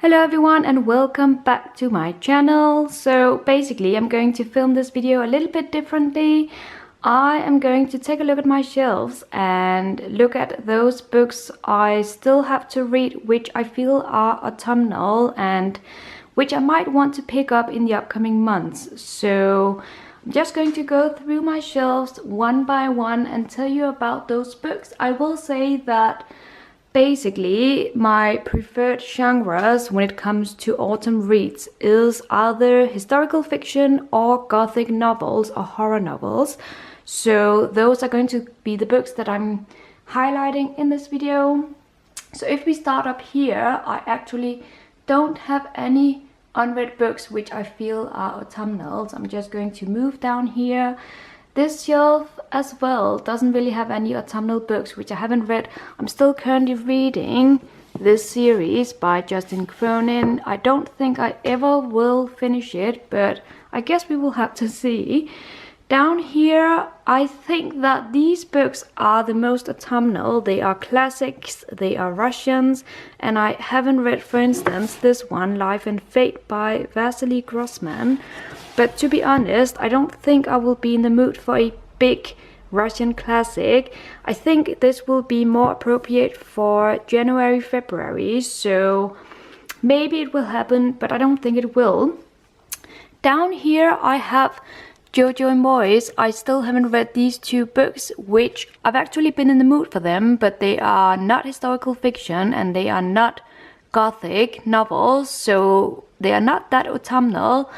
Hello everyone and welcome back to my channel. So basically I'm going to film this video a little bit differently. I am going to take a look at my shelves and look at those books I still have to read, which I feel are autumnal and which I might want to pick up in the upcoming months. So I'm just going to go through my shelves one by one and tell you about those books. I will say that basically, my preferred genres when it comes to autumn reads is either historical fiction or gothic novels or horror novels. So those are going to be the books that I'm highlighting in this video. So if we start up here, I actually don't have any unread books which I feel are autumnal. So I'm just going to move down here. This shelf as well doesn't really have any autumnal books which I haven't read. I'm still currently reading this series by Justin Cronin. I don't think I ever will finish it, but I guess we will have to see. Down here, I think that these books are the most autumnal. They are classics, they are Russians, and I haven't read, for instance, this one, Life and Fate by Vasily Grossman. But to be honest, I don't think I will be in the mood for a big Russian classic. I think this will be more appropriate for January, February, so maybe it will happen, but I don't think it will. Down here I have Jojo and Moyes. I still haven't read these two books, which I've actually been in the mood for them, but they are not historical fiction and they are not gothic novels, so they are not that autumnal.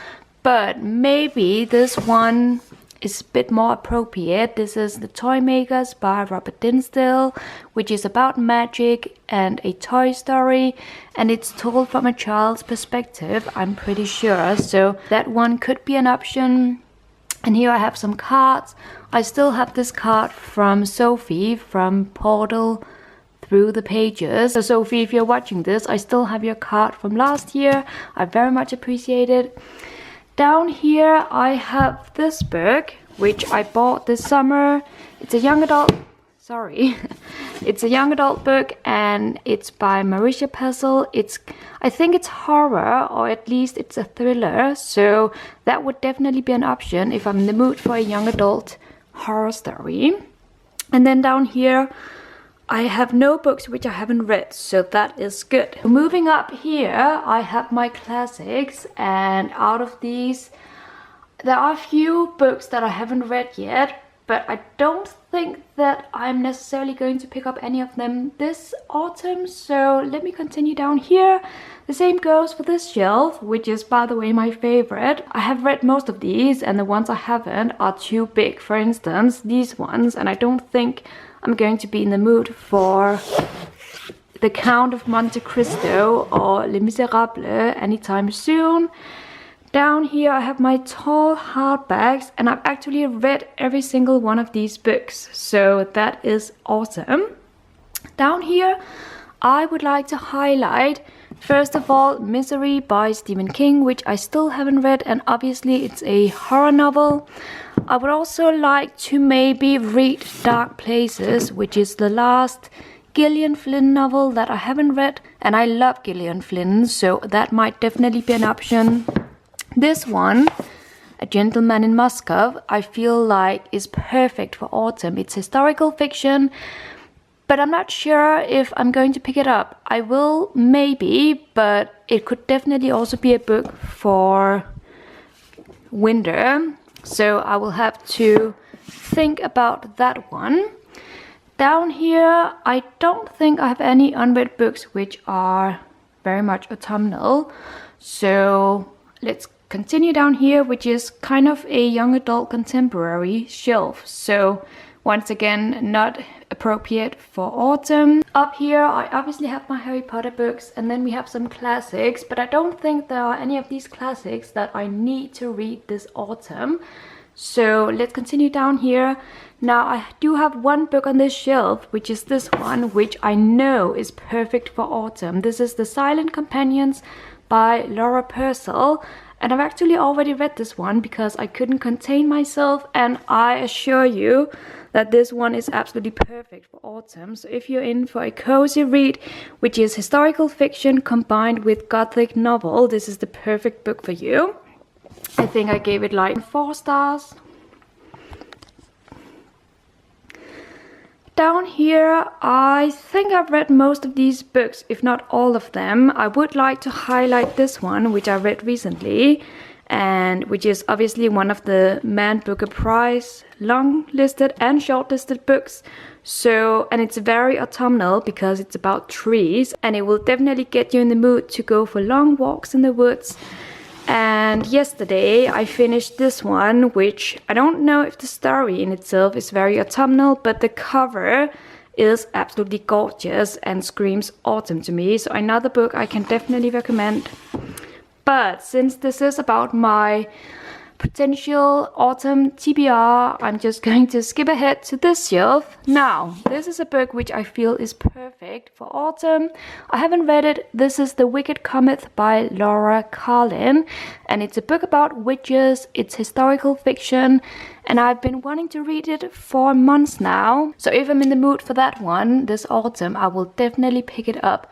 But maybe this one is a bit more appropriate. This is The Toy Makers by Robert Dinsdale, which is about magic and a toy story, and it's told from a child's perspective, I'm pretty sure. So that one could be an option. And here I have some cards. I still have this card from Sophie from Portal Through the Pages. So Sophie, if you're watching this, I still have your card from last year. I very much appreciate it. Down here I have this book, which I bought this summer. It's a young adult, it's a young adult book, and it's by Marisha Pessel. I think it's horror, or at least it's a thriller, so that would definitely be an option if I'm in the mood for a young adult horror story. And then down here I have no books which I haven't read, so that is good. Moving up here, I have my classics, and out of these, there are a few books that I haven't read yet, but I don't think that I'm necessarily going to pick up any of them this autumn, so let me continue down here. The same goes for this shelf, which is, by the way, my favorite. I have read most of these, and the ones I haven't are too big. For instance, these ones, and I don't think I'm going to be in the mood for The Count of Monte Cristo or Les Miserables anytime soon. Down here I have my tall hardbacks, and I've actually read every single one of these books, so that is awesome. Down here I would like to highlight, first of all, Misery by Stephen King, which I still haven't read, and obviously it's a horror novel. I would also like to maybe read Dark Places, which is the last Gillian Flynn novel that I haven't read, and I love Gillian Flynn, so that might definitely be an option. This one, A Gentleman in Moscow, I feel like is perfect for autumn. It's historical fiction, but I'm not sure if I'm going to pick it up. I will maybe, but it could definitely also be a book for winter. So I will have to think about that one. Down here, I don't think I have any unread books which are very much autumnal. So let's continue down here, which is kind of a young adult contemporary shelf. So once again, not appropriate for autumn. Up here, I obviously have my Harry Potter books, and then we have some classics, but I don't think there are any of these classics that I need to read this autumn. So let's continue down here. Now I do have one book on this shelf, which is this one, which I know is perfect for autumn. This is The Silent Companions by Laura Purcell. And I've actually already read this one because I couldn't contain myself, and I assure you that this one is absolutely perfect for autumn. So if you're in for a cozy read, which is historical fiction combined with gothic novel, this is the perfect book for you. I think I gave it like 4 stars. Down here, I think I've read most of these books, if not all of them. I would like to highlight this one, which I read recently, and which is obviously one of the Man Booker Prize long-listed and shortlisted books. So, and it's very autumnal because it's about trees, and it will definitely get you in the mood to go for long walks in the woods. And yesterday I finished this one, which I don't know if the story in itself is very autumnal, but the cover is absolutely gorgeous and screams autumn to me. So another book I can definitely recommend. But since this is about my potential autumn TBR, I'm just going to skip ahead to this shelf. Now, this is a book which I feel is perfect for autumn. I haven't read it. This is The Wicked Cometh by Laura Carlin, and it's a book about witches. It's historical fiction, and I've been wanting to read it for months now. So if I'm in the mood for that one this autumn, I will definitely pick it up.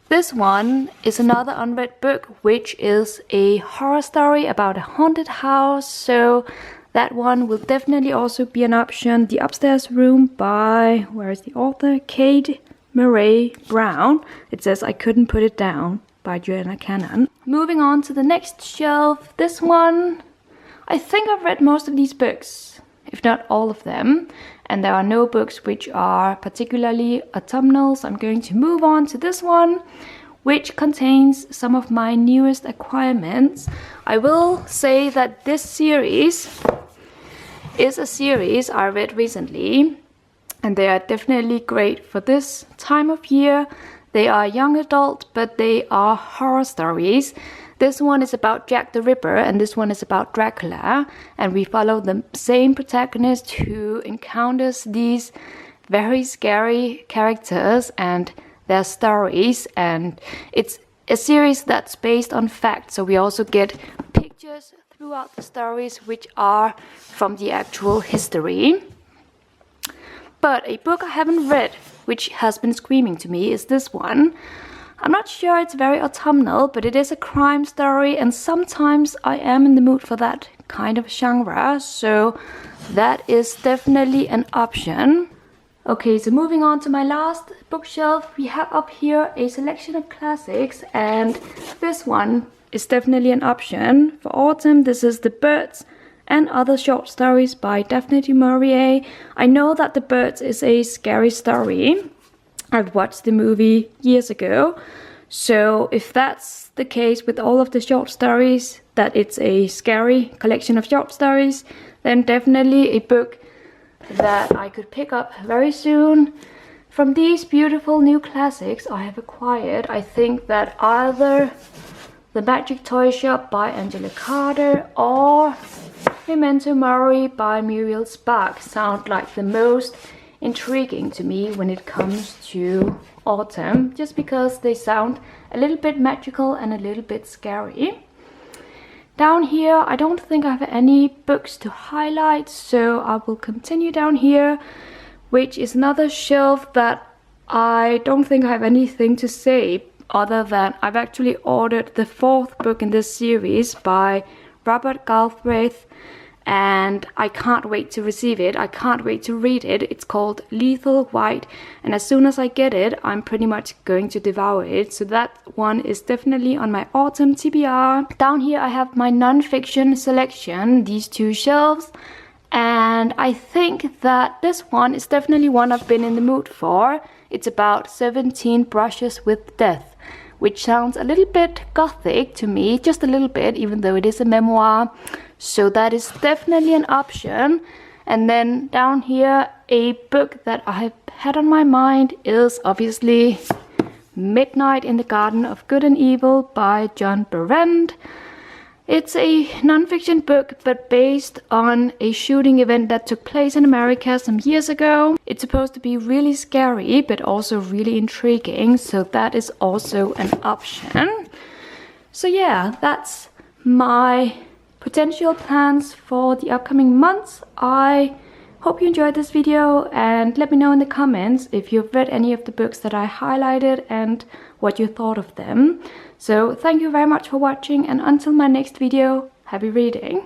This one is another unread book, which is a horror story about a haunted house. So that one will definitely also be an option. The Upstairs Room by, where is the author? Kate Murray Brown. It says I Couldn't Put It Down by Joanna Cannon. Moving on to the next shelf. This one, I think I've read most of these books, if not all of them. And there are no books which are particularly autumnal, so I'm going to move on to this one, which contains some of my newest acquirements. I will say that this series is a series I read recently, and they are definitely great for this time of year. They are young adult, but they are horror stories. This one is about Jack the Ripper, and this one is about Dracula, and we follow the same protagonist who encounters these very scary characters and their stories, and it's a series that's based on fact, so we also get pictures throughout the stories which are from the actual history. But a book I haven't read, which has been screaming to me, is this one. I'm not sure it's very autumnal, but it is a crime story, and sometimes I am in the mood for that kind of genre, so that is definitely an option. Okay, so moving on to my last bookshelf, we have up here a selection of classics, and this one is definitely an option for autumn. This is The Birds and Other Short Stories by Daphne du Maurier. I know that The Birds is a scary story. I've watched the movie years ago, so if that's the case with all of the short stories, that it's a scary collection of short stories, then definitely a book that I could pick up very soon. From these beautiful new classics I have acquired, I think that either The Magic Toy Shop by Angela Carter or Memento Mori by Muriel Spark sound like the most intriguing to me when it comes to autumn, just because they sound a little bit magical and a little bit scary. Down here, I don't think I have any books to highlight, so I will continue down here, which is another shelf that I don't think I have anything to say other than I've actually ordered the 4th book in this series by Robert Galbraith, and I can't wait to receive it. I can't wait to read it. It's called Lethal White, and as soon as I get it, I'm pretty much going to devour it. So that one is definitely on my autumn TBR. Down here I have my non-fiction selection, these 2 shelves, and I think that this one is definitely one I've been in the mood for. It's about 17 Brushes with Death, which sounds a little bit gothic to me, just a little bit, even though it is a memoir. So that is definitely an option. And then down here, a book that I have had on my mind is obviously Midnight in the Garden of Good and Evil by John Berend. It's a non-fiction book, but based on a shooting event that took place in America some years ago. It's supposed to be really scary, but also really intriguing, so that is also an option. So yeah, that's my potential plans for the upcoming months. I Hope you enjoyed this video, and let me know in the comments if you've read any of the books that I highlighted and what you thought of them. So thank you very much for watching, and until my next video, happy reading!